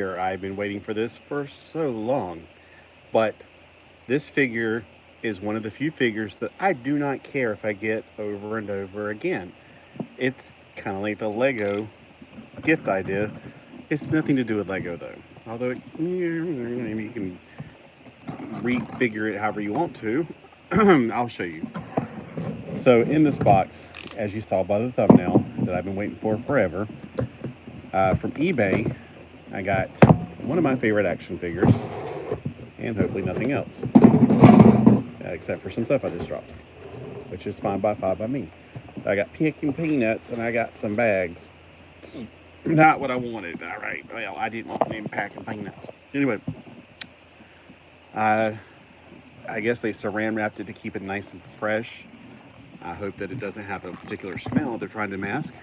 I've been waiting for this for so long. But this figure is one of the few figures that I do not care if I get over and over again. It's kind of like the Lego gift idea. It's nothing to do with Lego though. Although you can refigure it however you want to. I'll show you. So in this box, as you saw by the thumbnail that I've been waiting for forever, from eBay, I got one of my favorite action figures, and hopefully nothing else, except for some stuff I just dropped, which is fine by five by me. I got picking peanuts and I got some bags. Not what I wanted. All right. Well, I didn't want them packing peanuts. Anyway, I guess they saran wrapped it to keep it nice and fresh. I hope that it doesn't have a particular smell they're trying to mask.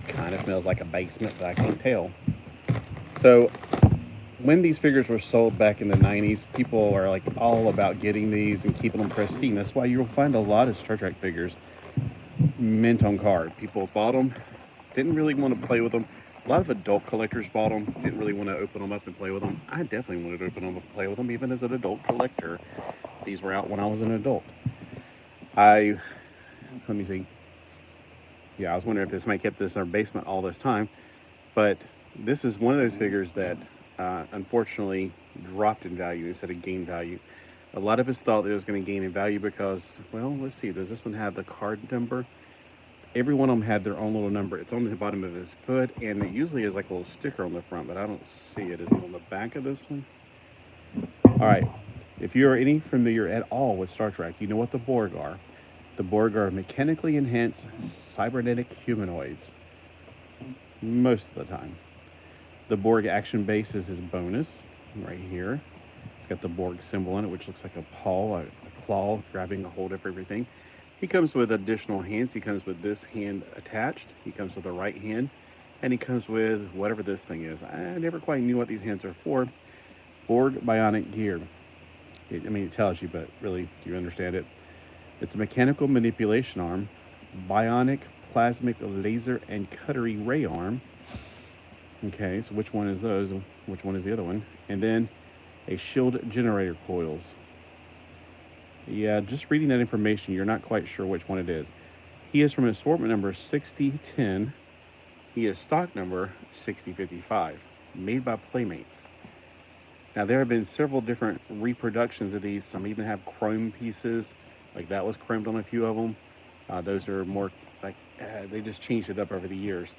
Kind of smells like a basement, but I can't tell. So when these figures were sold back in the 90s, people are like all about getting these and keeping them pristine. That's why you'll find a lot of Star Trek figures mint on card. People bought them, didn't really want to play with them. A lot of adult collectors bought them, didn't really want to open them up and play with them. I definitely wanted to open them up and play with them, even as an adult collector. These were out when I was an adult. Let me see. Yeah, I was wondering if this might kept this in our basement all this time. But this is one of those figures that unfortunately dropped in value instead of gained value. A lot of us thought it was going to gain in value because, well, let's see, does this one have the card number? Every one of them had their own little number. It's on the bottom of his foot, and it usually is like a little sticker on the front, but I don't see it. Is it on the back of this one? All right. If you are any familiar at all with Star Trek, you know what the Borg are. The Borg are mechanically enhanced cybernetic humanoids. Most of the time. The Borg action base is his bonus, right here. It's got the Borg symbol on it, which looks like a paw, a claw grabbing a hold of everything. He comes with additional hands. He comes with this hand attached. He comes with a right hand. And he comes with whatever this thing is. I never quite knew what these hands are for. Borg bionic gear. It tells you, but really, do you understand it? It's a mechanical manipulation arm, bionic plasmic laser and cuttery ray arm. Okay, so which one is those? Which one is the other one? And then a shield generator coils. Yeah, just reading that information, you're not quite sure which one it is. He is from assortment number 6010. He is stock number 6055, made by Playmates. Now, there have been several different reproductions of these. Some even have chrome pieces, like that was chromed on a few of them. Those are more like, they just changed it up over the years.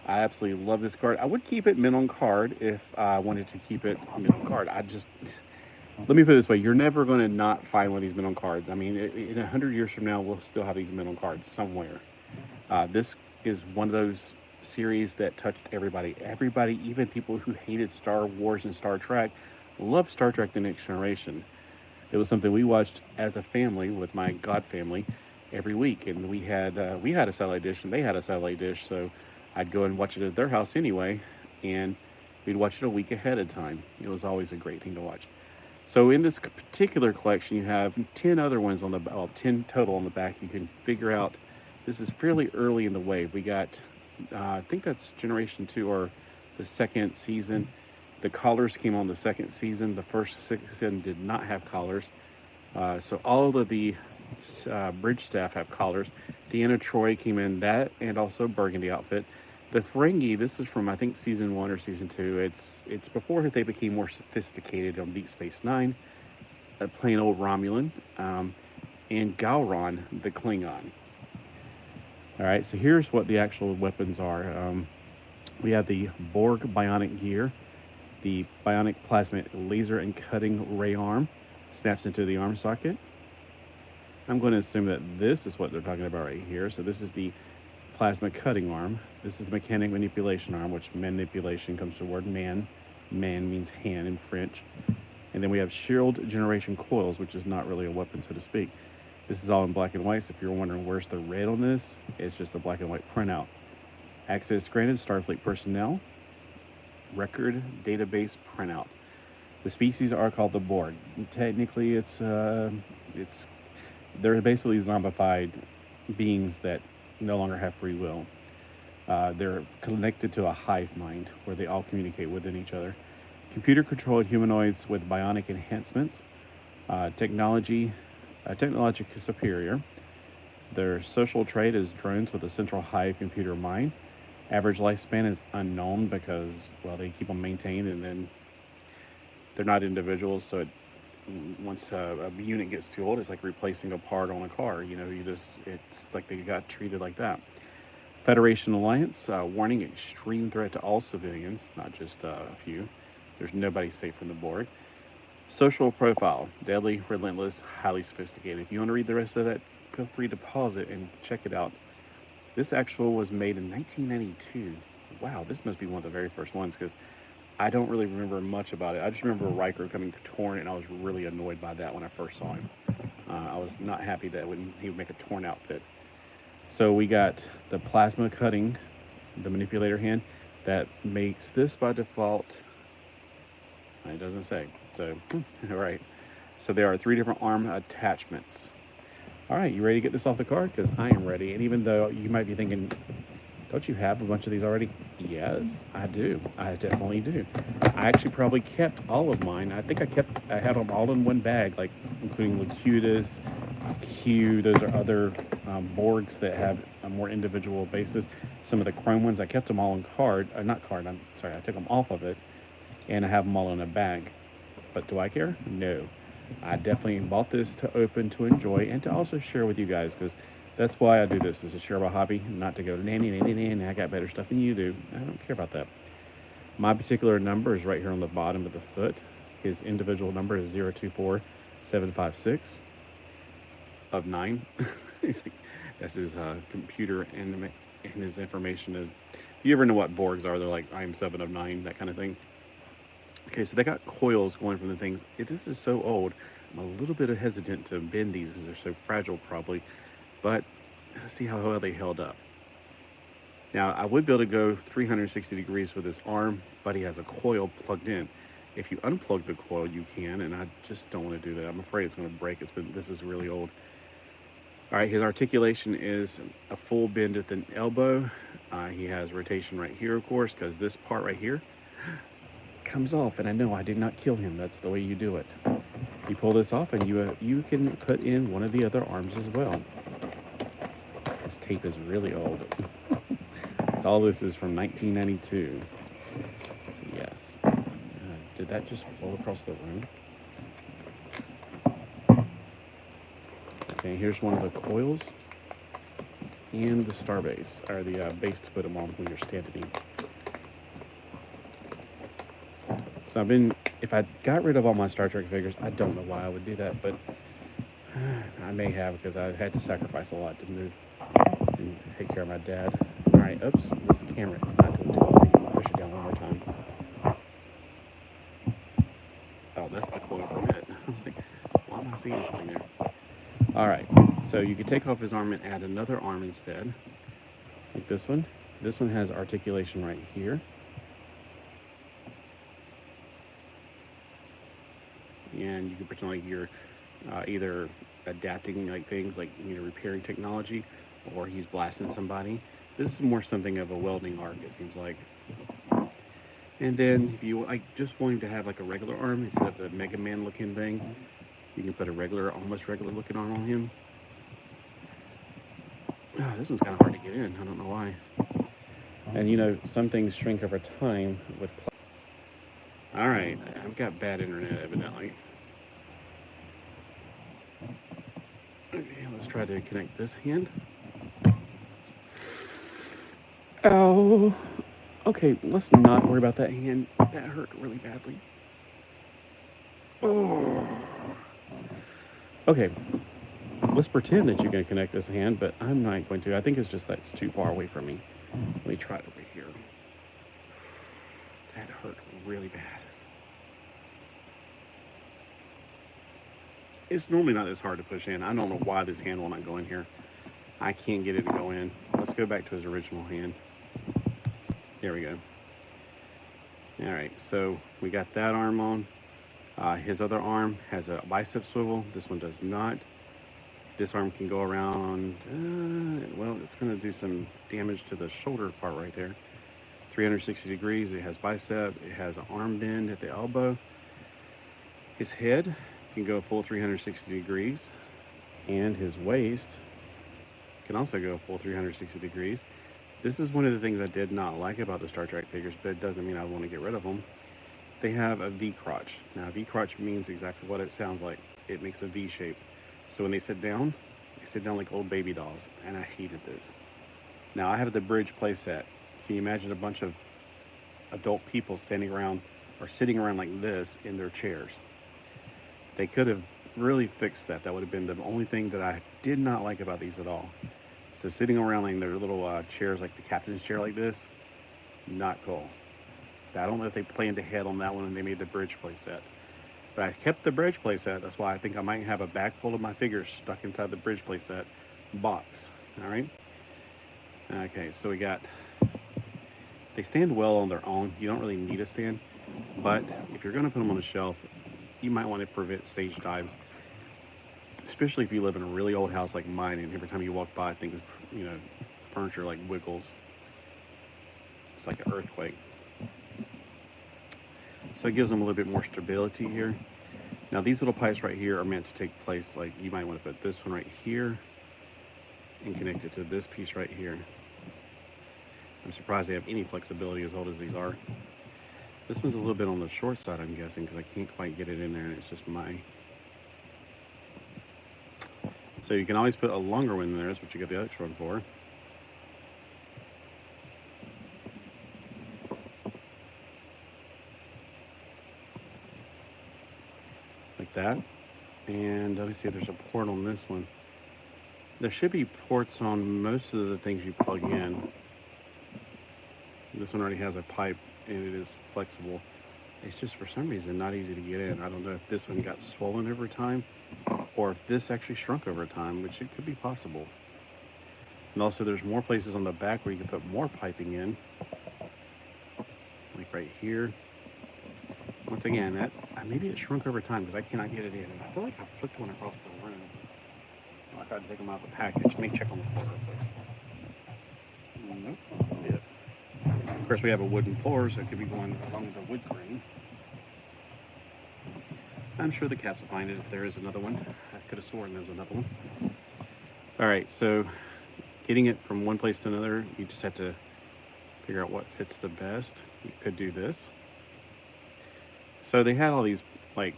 I absolutely love this card. I would keep it mint on card if I wanted to keep it mint on card. Let me put it this way. You're never going to not find one of these mint on cards. I mean, in 100 years from now, we'll still have these mint on cards somewhere. This is one of those series that touched everybody. Everybody, even people who hated Star Wars and Star Trek, loved Star Trek The Next Generation. It was something we watched as a family with my god family every week. And we had a satellite dish and they had a satellite dish. So I'd go and watch it at their house anyway. And we'd watch it a week ahead of time. It was always a great thing to watch. So in this particular collection, you have 10 other ones on the, 10 total on the back. You can figure out, this is fairly early in the wave. We got, I think that's Generation 2 or the second season. The collars came on the second season. The first season did not have collars. So all of the bridge staff have collars. Deanna Troi came in that and also burgundy outfit. The Ferengi, this is from I think season 1 or season 2. It's before they became more sophisticated on Deep Space Nine. A plain old Romulan, and Gowron, the Klingon. All right, so here's what the actual weapons are. We have the Borg bionic gear, the bionic plasma laser and cutting ray arm, snaps into the arm socket. I'm going to assume that this is what they're talking about right here. So this is the plasma cutting arm. This is the mechanic manipulation arm, which manipulation comes from the word man. Man means hand in French. And then we have shield generation coils, which is not really a weapon, so to speak. This is all in black and white, so if you're wondering where's the red on this, it's just a black and white printout. Access granted, Starfleet personnel. Record database printout. The species are called the Borg. Technically, they're basically zombified beings that no longer have free will. They're connected to a hive mind where they all communicate within each other. Computer-controlled humanoids with bionic enhancements. Technologically superior. Their social trait is drones with a central hive computer mind. Average lifespan is unknown because, well, they keep them maintained and then they're not individuals. So once a unit gets too old, it's like replacing a part on a car. It's like they got treated like that. Federation Alliance, warning extreme threat to all civilians, not just a few. There's nobody safe from the Borg. Social profile, deadly, relentless, highly sophisticated. If you want to read the rest of that, feel free to pause it and check it out. This actual was made in 1992. Wow, this must be one of the very first ones because I don't really remember much about it. I just remember Riker coming torn, and I was really annoyed by that when I first saw him. I was not happy that he would make a torn outfit. So we got the plasma cutting, the manipulator hand, that makes this by default. It doesn't say. So, all right. So there are 3 different arm attachments. All right, you ready to get this off the card? Because I am ready. And even though you might be thinking, don't you have a bunch of these already? Yes, I do. I definitely do. I actually probably kept all of mine. I think I had them all in one bag, like including Locutus, Q. Those are other Borgs that have a more individual basis. Some of the chrome ones, I kept them all in card. Not card, I'm sorry, I took them off of it. And I have them all in a bag. But do I care? No. I definitely bought this to open, to enjoy, and to also share with you guys, because that's why I do this, is to share my hobby, not to go, nanny, I got better stuff than you do. I don't care about that. My particular number is right here on the bottom of the foot. His individual number is 024756 of 9. He's like, that's his computer and his information. If you ever know what Borgs are, they're like, I am 7 of 9, that kind of thing. Okay, so they got coils going from the things. This is so old, I'm a little bit hesitant to bend these because they're so fragile probably, but let's see how well they held up. Now, I would be able to go 360 degrees with this arm, but he has a coil plugged in. If you unplug the coil, you can, and I just don't want to do that. I'm afraid it's going to break. This is really old. All right, his articulation is a full bend at the elbow. He has rotation right here, of course, because this part right here comes off, and I know I did not kill him. That's the way you do it. You pull this off, and you can put in one of the other arms as well. This tape is really old. All this is from 1992. So yes. Did that just flow across the room? Okay, here's one of the coils and the star base, or the base to put them on when you're standing. So if I got rid of all my Star Trek figures, I don't know why I would do that, but I may have, because I had to sacrifice a lot to move and take care of my dad. All right, oops, this camera is not doing too well. I can push it down one more time. Oh, that's the coil from it. I was like, why am I seeing something there? All right, so you can take off his arm and add another arm instead, like this one. This one has articulation right here. And you can pretend like you're either adapting like things like repairing technology, or he's blasting somebody. This is more something of a welding arc, it seems like. And then if you just want him to have like a regular arm instead of the Mega Man looking thing, you can put a almost regular looking arm on him. Oh, this one's kind of hard to get in. I don't know why. And some things shrink over time with. All right, I've got bad internet evidently. Okay, let's try to connect this hand. Oh, okay, let's not worry about that hand. That hurt really badly. Oh. Okay, let's pretend that you're going to connect this hand, but I'm not going to. I think it's just that it's too far away from me. Let me try it over here. That hurt really bad. It's normally not this hard to push in. I don't know why this hand will not go in here. I can't get it to go in. Let's go back to his original hand. There we go. All right, so we got that arm on. His other arm has a bicep swivel. This one does not. This arm can go around, well, it's going to do some damage to the shoulder part right there. 360 degrees. It has bicep. It has an arm bend at the elbow. His head can go full 360 degrees. And his waist can also go full 360 degrees. This is one of the things I did not like about the Star Trek figures, but it doesn't mean I want to get rid of them. They have a V crotch. Now, V crotch means exactly what it sounds like. It makes a V shape. So when they sit down like old baby dolls, and I hated this. Now, I have the bridge playset. Can you imagine a bunch of adult people standing around or sitting around like this in their chairs? They could have really fixed that. That would have been the only thing that I did not like about these at all. So sitting around in their little chairs, like the captain's chair like this, not cool. I don't know if they planned ahead on that one when they made the bridge playset. But I kept the bridge playset. That's why I think I might have a bag full of my figures stuck inside the bridge playset box. All right. Okay, so we got, they stand well on their own. You don't really need a stand. But if you're going to put them on a shelf, you might want to prevent stage dives. Especially if you live in a really old house like mine, and every time you walk by, things, furniture like wiggles. It's like an earthquake. So it gives them a little bit more stability here. Now these little pipes right here are meant to take place, like you might want to put this one right here and connect it to this piece right here. I'm surprised they have any flexibility as old as these are. This one's a little bit on the short side, I'm guessing, because I can't quite get it in there, and it's just my... So you can always put a longer one in there. That's what you get the extra one for. Like that. And let me see if there's a port on this one. There should be ports on most of the things you plug in. This one already has a pipe, and it is flexible. It's just for some reason not easy to get in. I don't know if this one got swollen over time, or if this actually shrunk over time, which it could be possible. And also there's more places on the back where you can put more piping in, like right here. Once again, that maybe it shrunk over time because I cannot get it in. And I feel like I flipped one across the room. I tried to take them out of the package. Let me check on the floor real quick. Nope, I don't see it. Of course, we have a wooden floor, so it could be going along the wood grain. I'm sure the cats will find it if there is another one. I could have sworn there was another one. All right, so getting it from one place to another, you just have to figure out what fits the best. You could do this. So they had all these like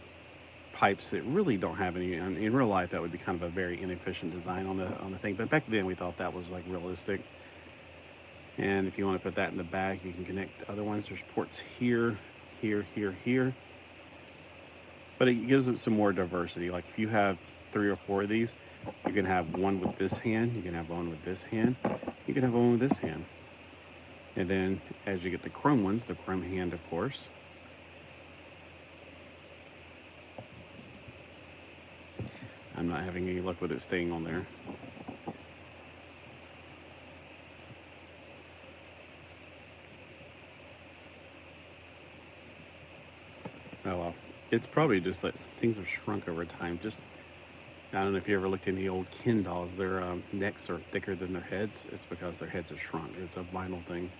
pipes that really don't have any. In real life, that would be kind of a very inefficient design on the thing. But back then, we thought that was like realistic. And if you want to put that in the back, you can connect other ones. There's ports here, here, here, here. But it gives it some more diversity. Like if you have 3 or 4 of these, you can have one with this hand, you can have one with this hand, you can have one with this hand. And then as you get the chrome ones, the chrome hand, of course. I'm not having any luck with it staying on there. Oh well. It's probably just that things have shrunk over time. Just, I don't know if you ever looked in the old Ken dolls. Their necks are thicker than their heads. It's because their heads are shrunk. It's a vinyl thing.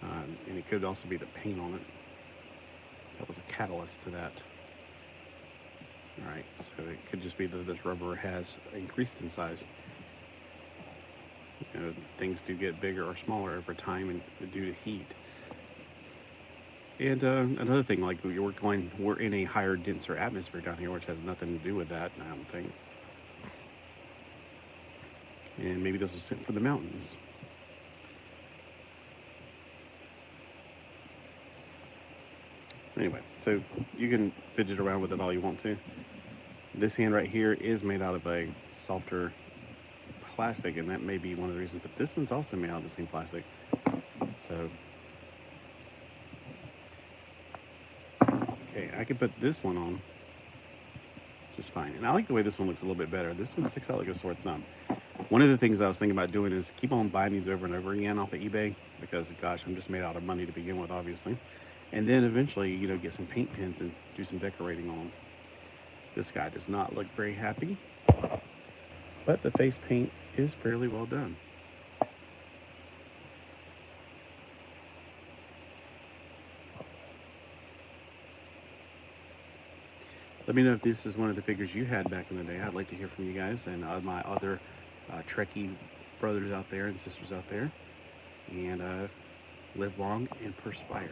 And it could also be the paint on it. That was a catalyst to that. All right, so it could just be that this rubber has increased in size. You know, things do get bigger or smaller over time and due to heat. And another thing, like we're in a higher, denser atmosphere down here, which has nothing to do with that, I don't think. And maybe this is sent for the mountains. Anyway, so you can fidget around with it all you want to. This hand right here is made out of a softer plastic, and that may be one of the reasons, but this one's also made out of the same plastic. So, okay, I could put this one on just fine. And I like the way this one looks a little bit better. This one sticks out like a sore thumb. One of the things I was thinking about doing is keep on buying these over and over again off of eBay, because gosh, I'm just made out of money to begin with, obviously. And then eventually, you know, get some paint pens and do some decorating on them. This guy does not look very happy. but the face paint is fairly well done. Let me know if this is one of the figures you had back in the day. I'd like to hear from you guys and my other Trekkie brothers out there and sisters out there. And live long and perspire.